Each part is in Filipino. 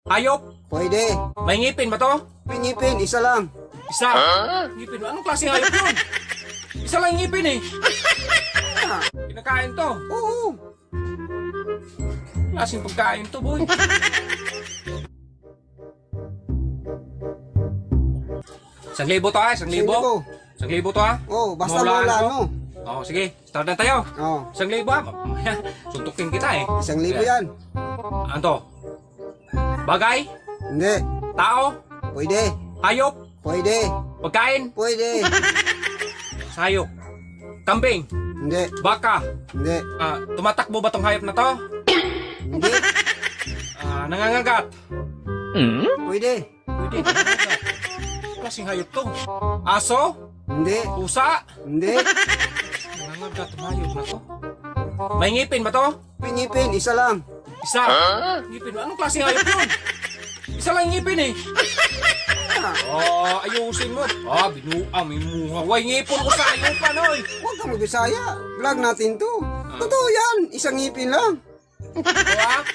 Hayop? Pwede. May ngipin ba to? May ngipin, isa lang. Isa? Ngipin? Anong klaseng hayop yun? Isa lang ngipin eh. Kinakain to. Oo. Klaseng pagkain to, boy. Isang libo to ha? Isang libo? Isang libo to ha? Oo, basta Mahulaan wala ko. ano. Oo, sige. Start na tayo. Oo, Isang libo ha? Mamaya, suntukin kita eh. 1,000 yan. Ano to? Bagay? Hindi. Tao? Pwede. Hayop? Pwede. Pagkain? Pwede. Hayop? Kambing? Hindi. Baka? Hindi. Tumatakbo ba tong hayop na to? Hindi. Nangangagat? Pwede. Pwede, nangangagat. Klaseng hayop to. Aso? Hindi. Pusa? Hindi. Nangangagat ang hayop na to. May ngipin ba to? May ngipin, isa lang. Isa? Ngipin? Anong klaseng hayop yun? Isa lang ngipin eh. Ayusin mo. Binuang, may muha. Way, ngipon ko sa ayupan, oy. Huwag kang magbisaya. Vlog natin to. Totoo yan. Isang ngipin lang. Binuang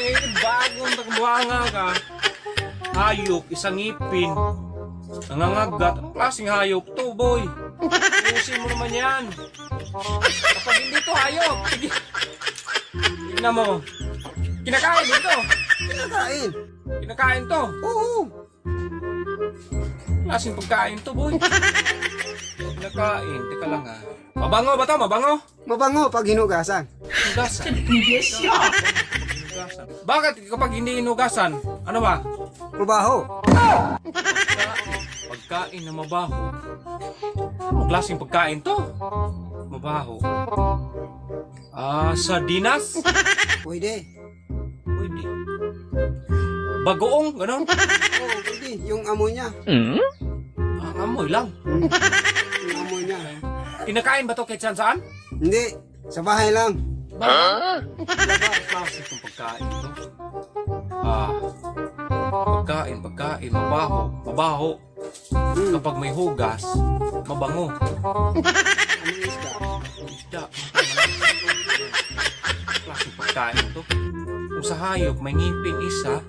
eh. Bagong nagbuhanga ka. Hayop, isang ngipin. Nangangagat. Anong klaseng hayop to, boy? Ayusin mo naman yan. Kapag hindi to hayop, sige. Tignan mo. Kinakain dito. Kinakain. Kinakain to. Oo. Klaseng pagkain to, boy. Kinakain. Teka lang ha. Mabango ba to? Mabango? Mabango pag hinugasan. Hinugasan. Hinugasan. Bakit kapag hindi hinugasan? Ano ba? Mabaho. Pagkain na mabaho. Anong klaseng pagkain to? Mabaho. Sardinas? Pwede. Pwede. Bagoong, gano'n? Oo, pwede. Yung amoy niya. Ang amoy lang. Yung amoy niya. Kinakain ba to kahit saan? Hindi. Sa bahay lang. Klase itong pagkain to. Pagkain, mabaho. Kapag may hugas, mabango. Ano yung isda? Isda. Klase pagkain to. Kung sa hayop, may ngipin isa,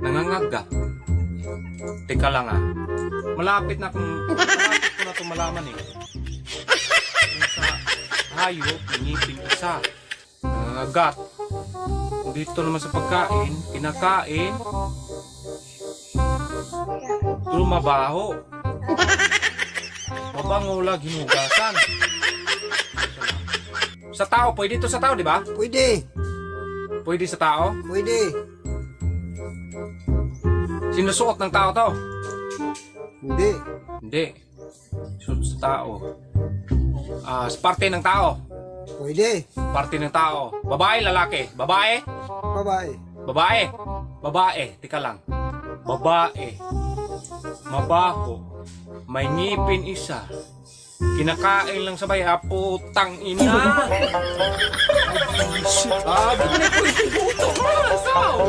nangangagat. Teka lang malapit ko na ito malaman eh. Kung sa hayop, may ngipin isa, nangangagat. Kung dito naman sa pagkain, kinakain, mabaho. Mabango lang, hinugasan. Sa tao, pwede ito sa tao, di ba? Pwede. Pwede sa tao? Pwede. Sinusuot ng tao to? Hindi. Hindi. Sinusuot sa tao. Sa parte ng tao? Pwede. Parte ng tao. Babae, lalaki? Babae? Babae. Babae? Babae. Tika lang. Babae. Mabaho. May ngipin isa. Kinakain lang sabay putang ina. Shit. Bigyan ko yung buto. Sao?